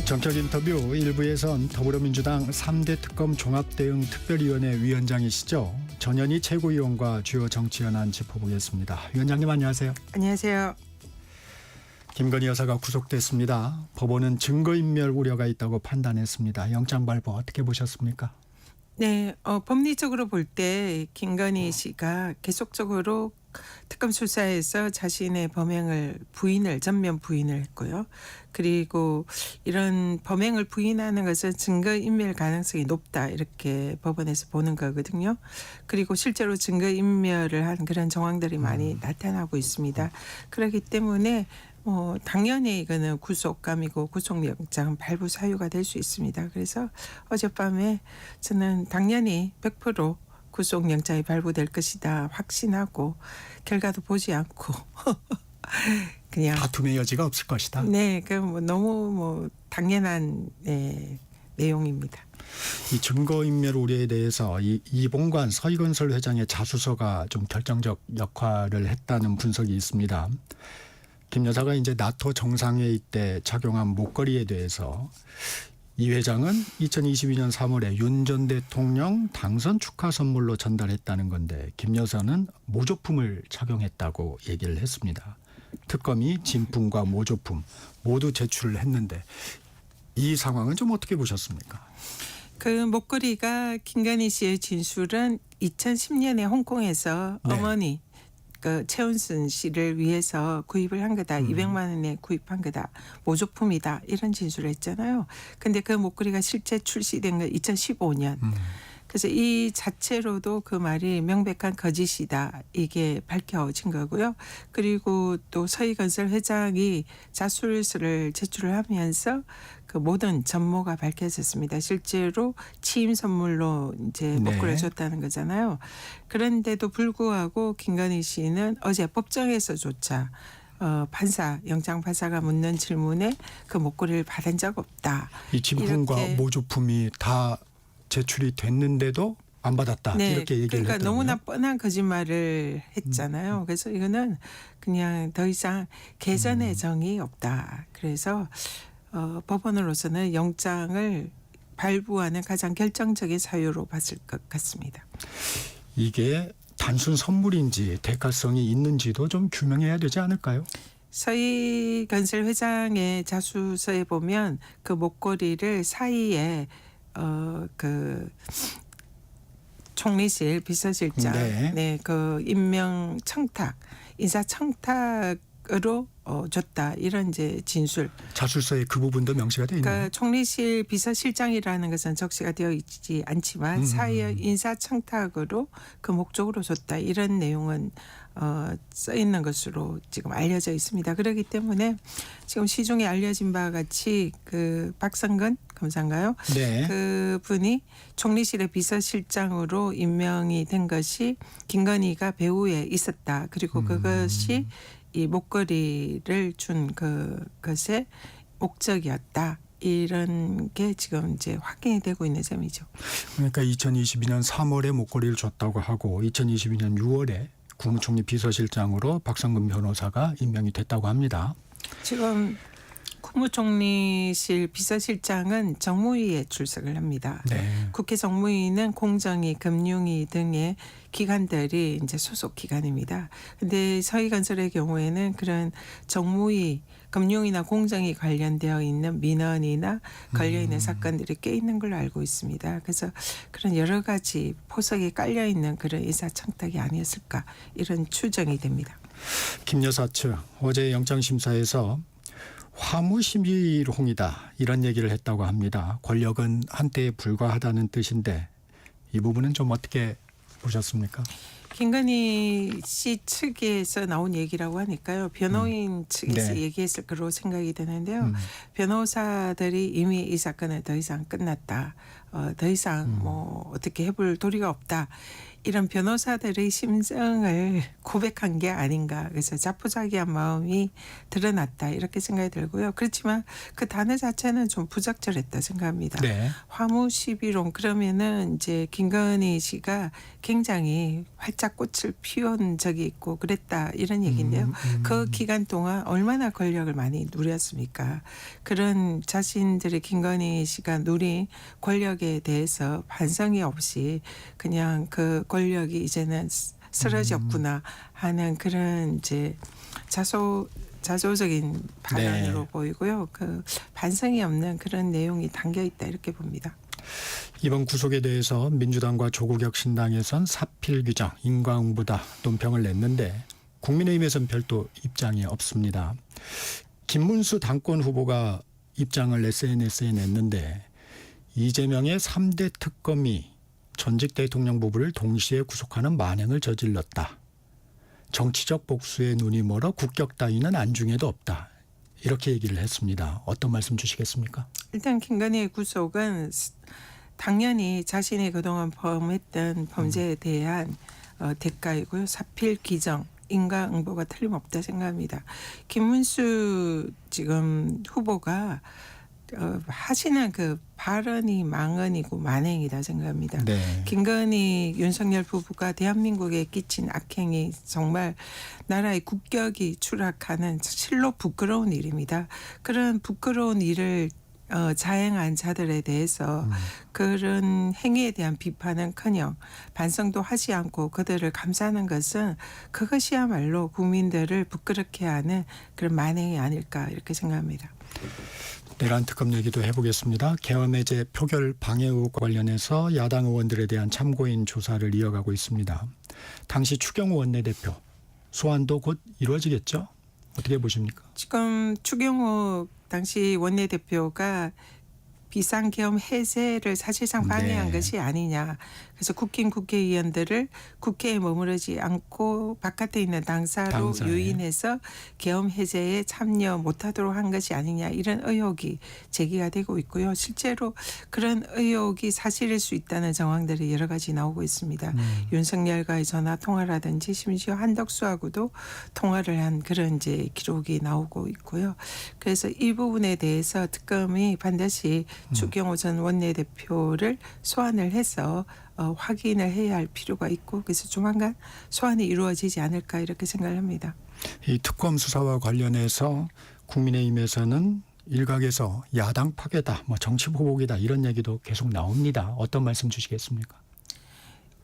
정책 인터뷰 1부에선 더불어민주당 3대 특검 종합대응 특별위원회 위원장이시죠. 전현희 최고위원과 주요 정치 현안 짚어보겠습니다. 위원장님 안녕하세요. 안녕하세요. 김건희 여사가 구속됐습니다. 법원은 증거인멸 우려가 있다고 판단했습니다. 영장 발부 어떻게 보셨습니까? 네, 법리적으로 볼 때 김건희 씨가 계속적으로 특검 수사에서 자신의 범행을 전면 부인을 했고요. 그리고 이런 범행을 부인하는 것은 증거인멸 가능성이 높다 이렇게 법원에서 보는 거거든요. 그리고 실제로 증거인멸을 한 그런 정황들이 많이 나타나고 있습니다. 그렇기 때문에 당연히 이거는 구속감이고 구속영장 발부 사유가 될 수 있습니다. 그래서 어젯밤에 저는 당연히 100% 구속영장이 발부될 것이다 확신하고 결과도 보지 않고 그냥 다툼의 여지가 없을 것이다. 네, 그 너무 당연한 내용입니다. 이 증거인멸 우려에 대해서 이 이봉관 서희건설 회장의 자수서가 좀 결정적 역할을 했다는 분석이 있습니다. 김 여사가 이제 나토 정상회의 때 착용한 목걸이에 대해서 이 회장은 2022년 3월에 윤 전 대통령 당선 축하 선물로 전달했다는 건데 김 여사는 모조품을 착용했다고 얘기를 했습니다. 특검이 진품과 모조품 모두 제출을 했는데 이 상황은 좀 어떻게 보셨습니까? 그 목걸이가 김건희 씨의 진술은 2010년에 홍콩에서 네. 어머니 최은순 씨를 위해서 구입을 한 거다. 200만 원에 구입한 거다. 모조품이다. 이런 진술을 했잖아요. 근데 그 목걸이가 실제 출시된 건 2015년. 그래서 이 자체로도 그 말이 명백한 거짓이다. 이게 밝혀진 거고요. 그리고 또 서희건설 회장이 자술서를 제출을 하면서 그 모든 전모가 밝혀졌습니다. 실제로 취임 선물로 이제 목걸이를 줬다는 거잖아요. 그런데도 불구하고 김건희 씨는 어제 법정에서조차 영장 판사가 묻는 질문에 그 목걸이를 받은 적 없다. 이 진품과 이렇게. 모조품이 다 제출이 됐는데도 안 받았다. 네, 이렇게 얘기를 그러니까 했더라고요. 너무나 뻔한 거짓말을 했잖아요. 그래서 이거는 그냥 더 이상 개선의 정이 없다. 그래서 법원으로서는 영장을 발부하는 가장 결정적인 사유로 봤을 것 같습니다. 이게 단순 선물인지 대가성이 있는지도 좀 규명해야 되지 않을까요? 서희건설 회장의 자수서에 보면 그 목걸이를 사이에 그 총리실 비서실장 그 임명 청탁 인사 청탁으로 줬다 이런 이제 진술. 자술서에 그 부분도 명시가 되어 있나요? 그러니까 총리실 비서실장이라는 것은 적시가 되어 있지 않지만 사회 인사 청탁으로 그 목적으로 줬다 이런 내용은 써 있는 것으로 지금 알려져 있습니다. 그렇기 때문에 지금 시중에 알려진 바와 같이 그 박성근 검사인가요? 네. 그 분이 총리실의 비서실장으로 임명이 된 것이 김건희가 배후에 있었다. 그리고 그것이 이 목걸이를 준 그것의 목적이었다. 이런 게 지금 이제 확인이 되고 있는 셈이죠. 그러니까 2022년 3월에 목걸이를 줬다고 하고 2022년 6월에 국무총리 비서실장으로 박성근 변호사가 임명이 됐다고 합니다. 지금 국무총리실 비서실장은 정무위에 출석을 합니다. 네. 국회 정무위는 공정위, 금융위 등의 기관들이 이제 소속 기관입니다. 그런데 서희건설의 경우에는 그런 정무위, 금융위나 공정위 관련되어 있는 민원이나 걸려 있는 사건들이 꽤 있는 걸로 알고 있습니다. 그래서 그런 여러 가지 포석에 깔려 있는 그런 인사청탁이 아니었을까 이런 추정이 됩니다. 김 여사 측 어제 영장심사에서 화무심의롱이다 이런 얘기를 했다고 합니다. 권력은 한때에 불과하다는 뜻인데 이 부분은 좀 어떻게 보셨습니까? 김건희 씨 측에서 나온 얘기라고 하니까요. 변호인 측에서 네. 얘기했을 거로 생각이 되는데요. 변호사들이 이미 이 사건은 더 이상 끝났다. 더 이상 어떻게 해볼 도리가 없다. 이런 변호사들의 심정을 고백한 게 아닌가. 그래서 자포자기한 마음이 드러났다 이렇게 생각이 들고요. 그렇지만 그 단어 자체는 좀 부적절했다 생각합니다. 네. 화무시비론 그러면은 이제 김건희 씨가 굉장히 활짝 꽃을 피운 적이 있고 그랬다 이런 얘기인데요. 그 기간 동안 얼마나 권력을 많이 누렸습니까? 그런 자신들의 김건희 씨가 누린 권력에 대해서 반성이 없이 그냥 그 권력이 이제는 쓰러졌구나 하는 그런 이제 자조적인 발언으로 네. 보이고요. 그 반성이 없는 그런 내용이 담겨 있다 이렇게 봅니다. 이번 구속에 대해서 민주당과 조국혁신당에선 사필 규정, 인과응보다 논평을 냈는데 국민의힘에선 별도 입장이 없습니다. 김문수 당권 후보가 입장을 SNS에 냈는데 이재명의 3대 특검이 전직 대통령 부부를 동시에 구속하는 만행을 저질렀다. 정치적 복수에 눈이 멀어 국격 따위는 안중에도 없다. 이렇게 얘기를 했습니다. 어떤 말씀 주시겠습니까? 일단 김건희의 구속은 당연히 자신이 그동안 범했던 범죄에 대한 대가이고요. 사필 기정, 인과응보가 틀림없다 생각합니다. 김문수 지금 후보가 하시는 그 발언이 망언이고 만행이다 생각합니다. 네. 김건희 윤석열 부부가 대한민국에 끼친 악행이 정말 나라의 국격이 추락하는 실로 부끄러운 일입니다. 그런 부끄러운 일을 자행한 자들에 대해서 그런 행위에 대한 비판은커녕 반성도 하지 않고 그들을 감싸는 것은 그것이야말로 국민들을 부끄럽게 하는 그런 만행이 아닐까 이렇게 생각합니다. 내란 특검 얘기도 해보겠습니다. 계엄해제 표결 방해 의혹과 관련해서 야당 의원들에 대한 참고인 조사를 이어가고 있습니다. 당시 추경호 원내대표 소환도 곧 이루어지겠죠? 어떻게 보십니까? 지금 추경호 당시 원내대표가 비상계엄 해제를 사실상 방해한 네. 것이 아니냐. 그래서 국힘 국회의원들을 국회에 머무르지 않고 바깥에 있는 당사로 당사에. 유인해서 계엄 해제에 참여 못하도록 한 것이 아니냐 이런 의혹이 제기가 되고 있고요. 실제로 그런 의혹이 사실일 수 있다는 정황들이 여러 가지 나오고 있습니다. 윤석열과의 전화 통화라든지 심지어 한덕수하고도 통화를 한 그런 이제 기록이 나오고 있고요. 그래서 이 부분에 대해서 특검이 반드시 추경호 전 원내대표를 소환을 해서 확인을 해야 할 필요가 있고 그래서 조만간 소환이 이루어지지 않을까 이렇게 생각을 합니다. 이 특검 수사와 관련해서 국민의힘에서는 일각에서 야당 파괴다, 뭐 정치 보복이다 이런 얘기도 계속 나옵니다. 어떤 말씀 주시겠습니까?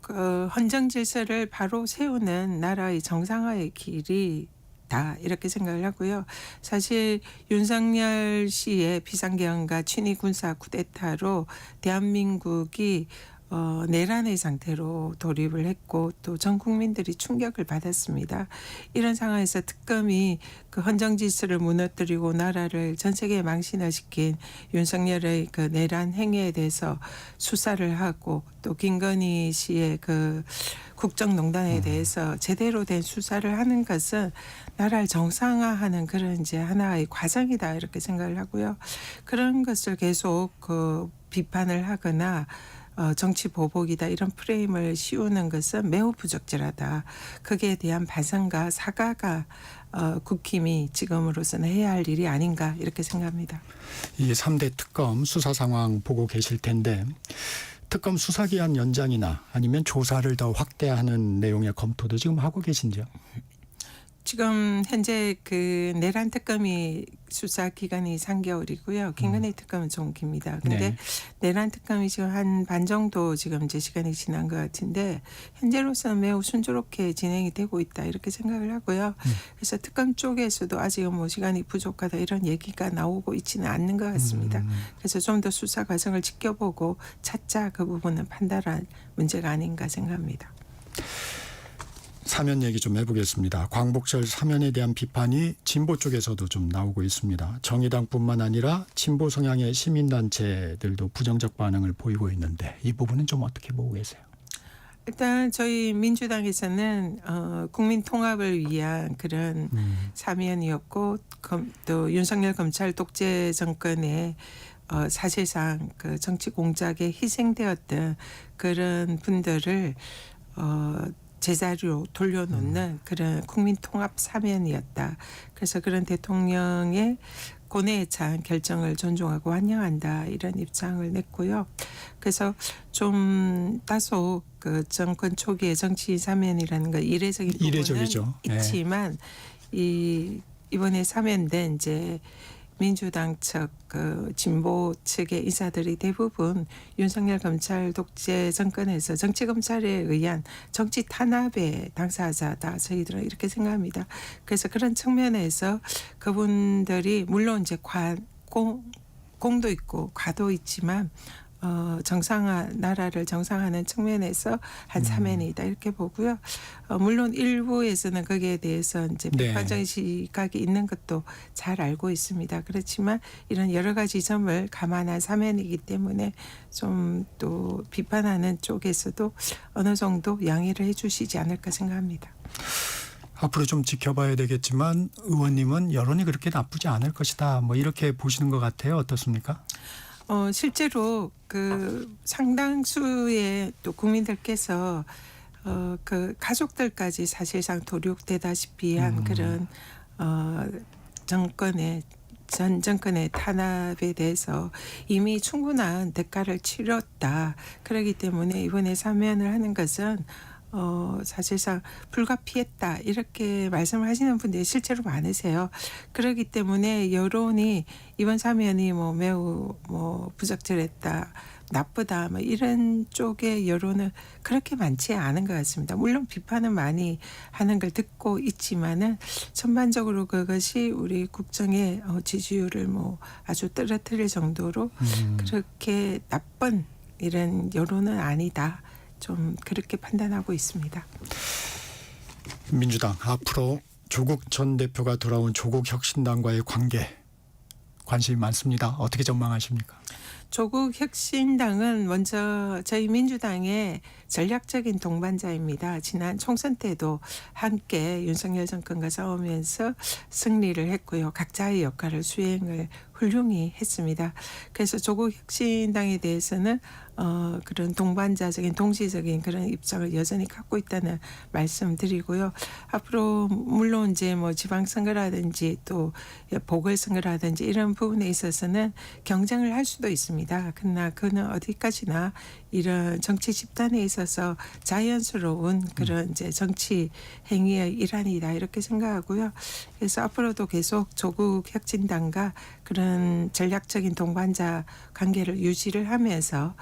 그 헌정 질서를 바로 세우는 나라의 정상화의 길이 다 이렇게 생각을 하고요. 사실 윤석열 씨의 비상계엄과 친위 군사 쿠데타로 대한민국이 내란의 상태로 돌입을 했고 또 전 국민들이 충격을 받았습니다. 이런 상황에서 특검이 그 헌정 질서를 무너뜨리고 나라를 전 세계에 망신을 시킨 윤석열의 그 내란 행위에 대해서 수사를 하고 또 김건희 씨의 그 국정농단에 대해서 제대로 된 수사를 하는 것은 나라를 정상화하는 그런 이제 하나의 과정이다 이렇게 생각을 하고요. 그런 것을 계속 그 비판을 하거나 정치 보복이다 이런 프레임을 씌우는 것은 매우 부적절하다. 거기에 대한 반성과 사과가 국힘이 지금으로서는 해야 할 일이 아닌가 이렇게 생각합니다. 이 3대 특검 수사 상황 보고 계실 텐데 특검 수사기한 연장이나 아니면 조사를 더 확대하는 내용의 검토도 지금 하고 계신지요? 지금 현재 그 내란 특검이 수사 기간이 3개월이고요. 김건희 특검은 좀 깁니다. 그런데 네. 내란 특검이 지금 한 반 정도 지금 이제 시간이 지난 것 같은데 현재로서는 매우 순조롭게 진행이 되고 있다 이렇게 생각을 하고요. 그래서 특검 쪽에서도 아직은 뭐 시간이 부족하다 이런 얘기가 나오고 있지는 않는 것 같습니다. 그래서 좀 더 수사 과정을 지켜보고 차차 그 부분은 판단할 문제가 아닌가 생각합니다. 사면 얘기 좀 해보겠습니다. 광복절 사면에 대한 비판이 진보 쪽에서도 좀 나오고 있습니다. 정의당뿐만 아니라 진보 성향의 시민단체들도 부정적 반응을 보이고 있는데 이 부분은 좀 어떻게 보고 계세요? 일단 저희 민주당에서는 국민 통합을 위한 그런 사면이었고 또 윤석열 검찰 독재 정권의 사실상 그 정치 공작에 희생되었던 그런 분들을 제자리로 돌려놓는 그런 국민 통합 사면이었다. 그래서 그런 대통령의 고뇌에 찬 결정을 존중하고 환영한다 이런 입장을 냈고요. 그래서 좀 다소 그 정권 초기의 정치 사면이라는 건 이례적인 부분은 이례적이죠. 네. 있지만 이번에 사면된 이제 민주당 측 그 진보 측의 인사들이 대부분 윤석열 검찰 독재 정권에서 정치 검찰에 의한 정치 탄압의 당사자다 저희들은 이렇게 생각합니다. 그래서 그런 측면에서 그분들이 물론 이제 공도 있고 과도 있지만 나라를 정상화하는 측면에서 한 사면이다 이렇게 보고요. 물론 일부에서는 거기에 대해서 이제 네. 비판적인 시각이 있는 것도 잘 알고 있습니다. 그렇지만 이런 여러 가지 점을 감안한 사면이기 때문에 좀 또 비판하는 쪽에서도 어느 정도 양해를 해주시지 않을까 생각합니다. 앞으로 좀 지켜봐야 되겠지만 의원님은 여론이 그렇게 나쁘지 않을 것이다. 뭐 이렇게 보시는 것 같아요. 어떻습니까? 실제로 그 상당수의 또 국민들께서 그 가족들까지 사실상 도륙되다시피 한 그런 전 정권의 탄압에 대해서 이미 충분한 대가를 치렀다. 그렇기 때문에 이번에 사면을 하는 것은 사실상 불가피했다 이렇게 말씀을 하시는 분들이 실제로 많으세요. 그렇기 때문에 여론이 이번 사면이 뭐 매우 뭐 부적절했다, 나쁘다, 뭐 이런 쪽의 여론은 그렇게 많지 않은 것 같습니다. 물론 비판은 많이 하는 걸 듣고 있지만은 전반적으로 그것이 우리 국정의 지지율을 뭐 아주 떨어뜨릴 정도로 그렇게 나쁜 이런 여론은 아니다. 좀 그렇게 판단하고 있습니다. 민주당 앞으로 조국 전 대표가 돌아온 조국혁신당과의 관심이 많습니다. 어떻게 전망하십니까? 조국 혁신당은 먼저 저희 민주당의 전략적인 동반자입니다. 지난 총선 때도 함께 윤석열 정권과 싸우면서 승리를 했고요. 각자의 역할을 수행을 훌륭히 했습니다. 그래서 조국 혁신당에 대해서는 그런 동반자적인 동시적인 그런 입장을 여전히 갖고 있다는 말씀드리고요. 앞으로 물론 이제 뭐 지방선거라든지 또 보궐선거라든지 이런 부분에 있어서는 경쟁을 할 수도 있습니다. 그러나 그는 어디까지나 이런 정치 집단에 있어서 자연스러운 그런 이제 정치 행위의 일환이다 이렇게 생각하고요. 그래서 앞으로도 계속 조국 혁신당과 그런 전략적인 동반자 관계를 유지를 하면서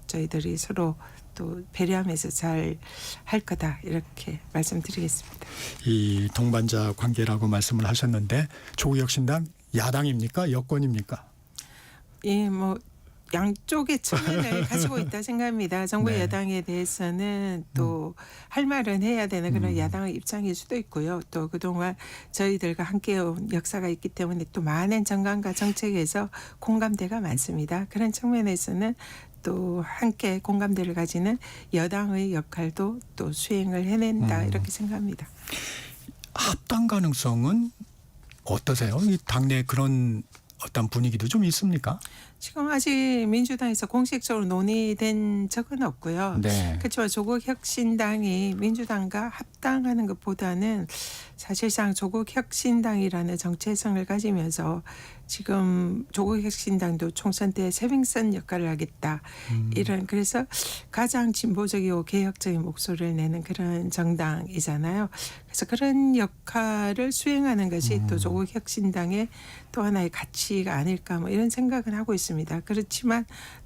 저희들이 서로 또 배려하면서 잘 할 거다 이렇게 말씀드리겠습니다. 이 동반자 관계라고 말씀을 하셨는데 조국혁신당 야당입니까? 여권입니까? 예, 뭐 양쪽의 측면을 가지고 있다 생각합니다. 정부 네. 여당에 대해서는 또 할 말은 해야 되는 그런 야당의 입장일 수도 있고요. 또 그동안 저희들과 함께해온 역사가 있기 때문에 또 많은 정강과 정책에서 공감대가 많습니다. 그런 측면에서는 또 함께 공감대를 가지는 여당의 역할도 또 수행을 해낸다 이렇게 생각합니다. 합당 가능성은 어떠세요? 이 당내 그런 어떤 분위기도 좀 있습니까? 지금 아직 민주당에서 공식적으로 논의된 적은 없고요. 네. 그렇지만 조국 혁신당이 민주당과 합당하는 것보다는 사실상 조국 혁신당이라는 정체성을 가지면서 지금 조국 혁신당도 총선 때 세빙선 역할을 하겠다. 이런 그래서 가장 진보적이고 개혁적인 목소리를 내는 그런 정당이잖아요. 그래서 그런 역할을 수행하는 것이 또 조국 혁신당의 또 하나의 가치가 아닐까 뭐 이런 생각은 하고 있습니다. 그렇지만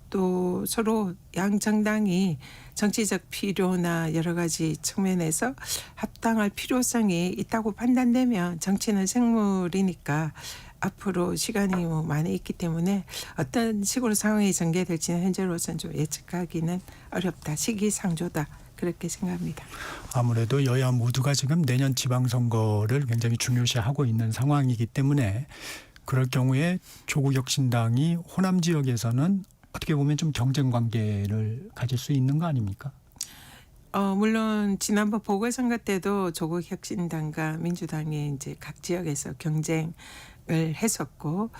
또 서로 양 정당이 정치적 필요나 여러 가지 측면에서 합당할 필요성이 있다고 판단되면 정치는 생물이니까 앞으로 시간이 뭐 많이 있기 때문에 어떤 식으로 상황이 전개될지는 현재로서는 좀 예측하기는 어렵다. 시기상조다. 그렇게 생각합니다. 아무래도 여야 모두가 지금 내년 지방선거를 굉장히 중요시하고 있는 상황이기 때문에 그럴 경우에 조국혁신당이 호남 지역에서는 어떻게 보면 좀 경쟁 관계를 가질 수 있는 거 아닙니까? 물론 지난번 보궐선거 때도 조국혁신당과 민주당이 이제 각 지역에서 경쟁 했었고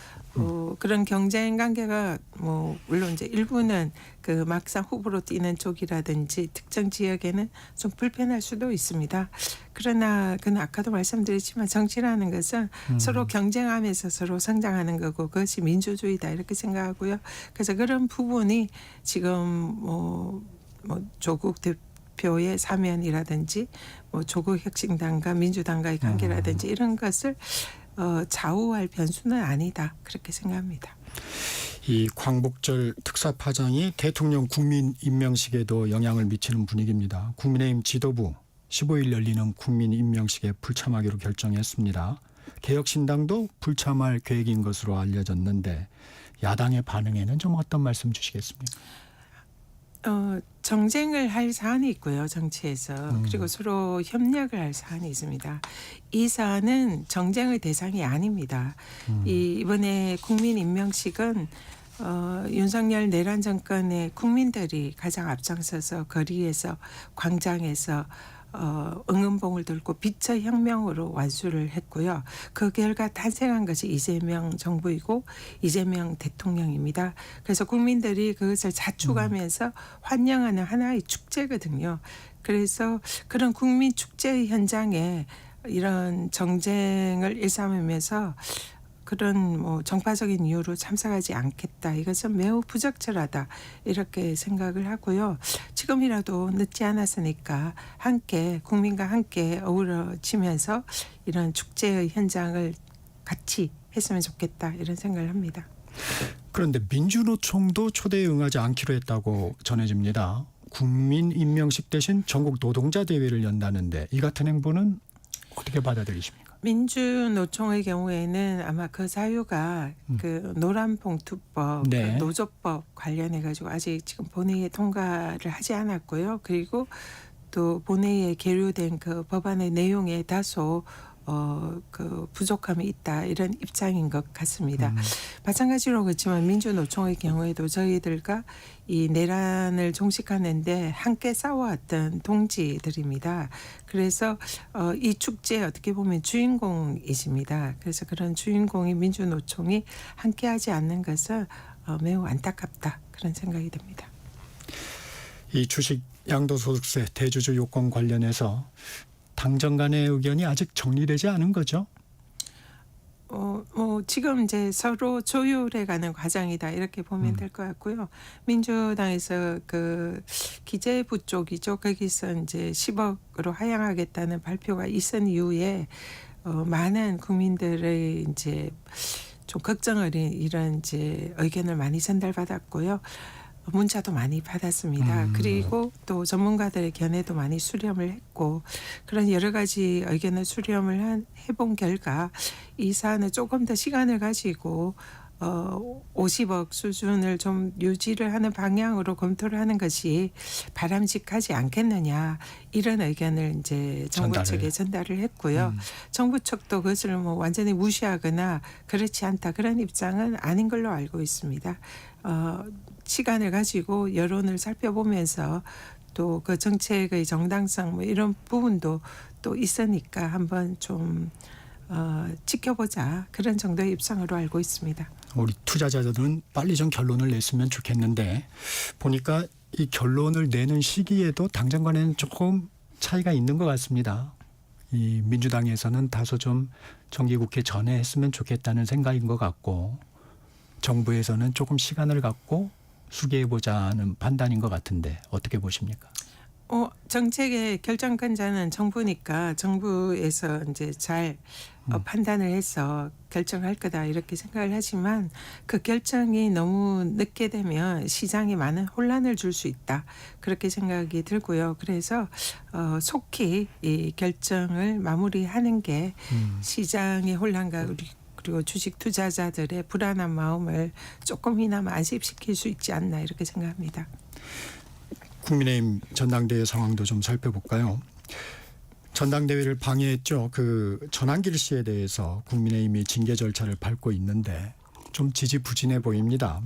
그런 경쟁 관계가 뭐 물론 이제 일부는 그 막상 후보로 뛰는 쪽이라든지 특정 지역에는 좀 불편할 수도 있습니다. 그러나 그는 아까도 말씀드렸지만 정치라는 것은 서로 경쟁하면서 서로 성장하는 거고 그것이 민주주의다 이렇게 생각하고요. 그래서 그런 부분이 지금 뭐 조국 대표의 사면이라든지 뭐 조국 혁신당과 민주당과의 관계라든지 이런 것을 좌우할 변수는 아니다 그렇게 생각합니다. 이 광복절 특사파장이 대통령 국민 임명식에도 영향을 미치는 분위기입니다. 국민의힘 지도부 15일 열리는 국민 임명식에 불참하기로 결정했습니다. 개혁신당도 불참할 계획인 것으로 알려졌는데 야당의 반응에는 좀 어떤 말씀 주시겠습니까? 정쟁을 할 사안이 있고요. 정치에서. 그리고 서로 협력을 할 사안이 있습니다. 이 사안은 정쟁의 대상이 아닙니다. 이번에 국민 임명식은 윤석열 내란 정권의 국민들이 가장 앞장서서 거리에서 광장에서 응원봉을 들고 빛의 혁명으로 완수를 했고요. 그 결과 탄생한 것이 이재명 정부이고 이재명 대통령입니다. 그래서 국민들이 그것을 자축하면서 환영하는 하나의 축제거든요. 그래서 그런 국민 축제의 현장에 이런 정쟁을 일삼으면서 그런 뭐 정파적인 이유로 참석하지 않겠다. 이것은 매우 부적절하다. 이렇게 생각을 하고요. 지금이라도 늦지 않았으니까 함께 국민과 함께 어우러지면서 이런 축제의 현장을 같이 했으면 좋겠다. 이런 생각을 합니다. 그런데 민주노총도 초대에 응하지 않기로 했다고 전해집니다. 국민 임명식 대신 전국 노동자 대회를 연다는데 이 같은 행보는 어떻게 받아들이십니까? 민주노총의 경우에는 아마 그 사유가 그 노란봉투법, 네. 그 노조법 관련해 가지고 아직 지금 본회의에 통과를 하지 않았고요. 그리고 또 본회의에 계류된 그 법안의 내용에 다소 그 부족함이 있다 이런 입장인 것 같습니다. 마찬가지로 그렇지만 민주노총의 경우에도 저희들과 이 내란을 종식하는데 함께 싸워왔던 동지들입니다. 그래서 이 축제에 어떻게 보면 주인공이십니다. 그래서 그런 주인공이 민주노총이 함께하지 않는 것은 매우 안타깝다 그런 생각이 듭니다. 이 주식 양도소득세 대주주 요건 관련해서 당정 간의 의견이 아직 정리되지 않은 거죠? 지금 이제 서로 조율해가는 과정이다 이렇게 보면 될 것 같고요. 민주당에서 그 기재부 쪽이죠. 거기서 이제 10억으로 하향하겠다는 발표가 있은 이후에 많은 국민들의 이제 좀 걱정 어린 이런 이제 의견을 많이 전달받았고요. 문자도 많이 받았습니다. 그리고 또 전문가들의 견해도 많이 수렴을 했고 그런 여러 가지 의견을 수렴을 해본 결과 이 사안을 조금 더 시간을 가지고 50억 수준을 좀 유지를 하는 방향으로 검토를 하는 것이 바람직하지 않겠느냐 이런 의견을 이제 정부 측에 전달을 했고요. 정부 측도 그것을 뭐 완전히 무시하거나 그렇지 않다 그런 입장은 아닌 걸로 알고 있습니다. 시간을 가지고 여론을 살펴보면서 또 그 정책의 정당성 뭐 이런 부분도 또 있으니까 한번 좀 지켜보자 그런 정도의 입장으로 알고 있습니다. 우리 투자자들은 빨리 좀 결론을 냈으면 좋겠는데 보니까 이 결론을 내는 시기에도 당정 간에는 조금 차이가 있는 것 같습니다. 이 민주당에서는 다소 좀 정기국회 전에 했으면 좋겠다는 생각인 것 같고 정부에서는 조금 시간을 갖고 수기해보자는 판단인 것 같은데 어떻게 보십니까? 정책의 결정권자는 정부니까 정부에서 이제 잘 판단을 해서 결정할 거다 이렇게 생각을 하지만 그 결정이 너무 늦게 되면 시장에 많은 혼란을 줄 수 있다 그렇게 생각이 들고요. 그래서 속히 이 결정을 마무리하는 게 시장의 혼란과 그리고 주식 투자자들의 불안한 마음을 조금이나마 안심시킬 수 있지 않나 이렇게 생각합니다. 국민의힘 전당대회 상황도 좀 살펴볼까요? 전당대회를 방해했죠. 그 전한길 씨에 대해서 국민의힘이 징계 절차를 밟고 있는데 좀 지지부진해 보입니다.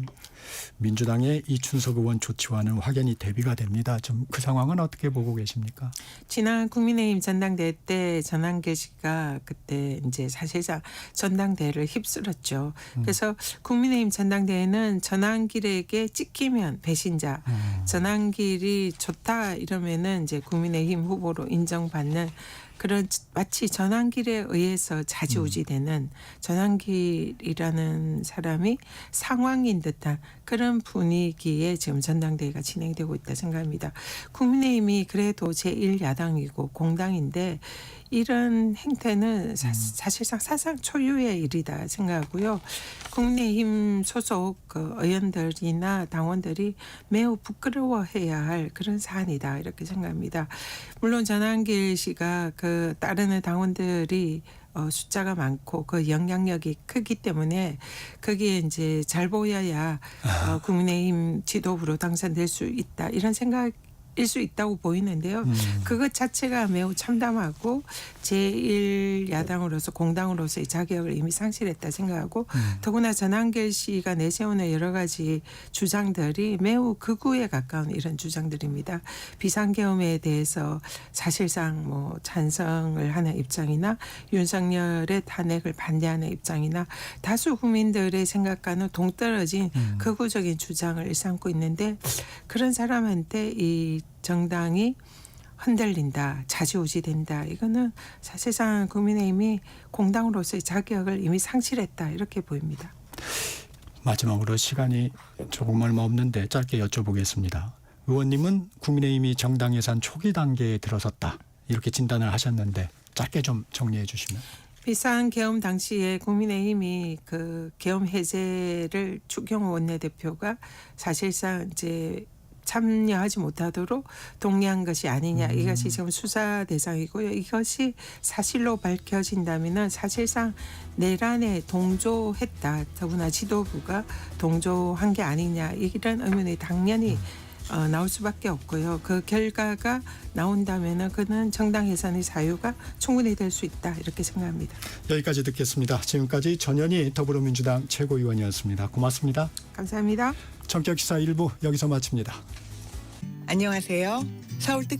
민주당의 이춘석 의원 조치와는 확연히 대비가 됩니다. 좀 그 상황은 어떻게 보고 계십니까? 지난 국민의힘 전당대회 때 전한길 씨가 그때 이제 사실상 전당대회를 휩쓸었죠. 그래서 국민의힘 전당대회는 전한길에게 찍히면 배신자, 전한길이 좋다 이러면은 이제 국민의힘 후보로 인정받는 그런 마치 전한길에 의해서 좌지우지되는 전한길이라는 사람이 상황인 듯한 그런 분위기에 지금 전당대회가 진행되고 있다 생각합니다. 국민의힘이 그래도 제1야당이고 공당인데 이런 행태는 사실상 사상 초유의 일이다 생각하고요. 국민의힘 소속 그 의원들이나 당원들이 매우 부끄러워해야 할 그런 사안이다 이렇게 생각합니다. 물론 전한길 씨가 그 따르는 당원들이 숫자가 많고 그 영향력이 크기 때문에 거기에 이제 잘 보여야 국민의힘 지도부로 당선될 수 있다 이런 생각일 수 있다고 보이는데요. 그것 자체가 매우 참담하고 제1야당으로서 공당으로서의 자격을 이미 상실했다 생각하고 더구나 전한길 씨가 내세우는 여러 가지 주장들이 매우 극우에 가까운 이런 주장들입니다. 비상계엄에 대해서 사실상 뭐 찬성을 하는 입장이나 윤석열의 탄핵을 반대하는 입장이나 다수 국민들의 생각과는 동떨어진 극우적인 주장을 일삼고 있는데 그런 사람한테 이 정당이 흔들린다, 좌지우지된다. 이거는 사실상 국민의힘이 공당으로서의 자격을 이미 상실했다 이렇게 보입니다. 마지막으로 시간이 조금 얼마 없는데 짧게 여쭤보겠습니다. 의원님은 국민의힘이 정당 예산 초기 단계에 들어섰다 이렇게 진단을 하셨는데 짧게 좀 정리해 주시면. 비상계엄 당시에 국민의힘이 그 계엄 해제를 추경호 원내대표가 사실상 이제 참여하지 못하도록 동의한 것이 아니냐 이것이 지금 수사 대상이고요. 이것이 사실로 밝혀진다면 사실상 내란에 동조했다. 더구나 지도부가 동조한 게 아니냐 이런 의문이 당연히 나올 수밖에 없고요. 그 결과가 나온다면 그는 정당 예산의 사유가 충분히 될 수 있다 이렇게 생각합니다. 여기까지 듣겠습니다. 지금까지 전현희 더불어민주당 최고위원이었습니다. 고맙습니다. 감사합니다. 전격시사 1부 여기서 마칩니다. 안녕하세요. 서울특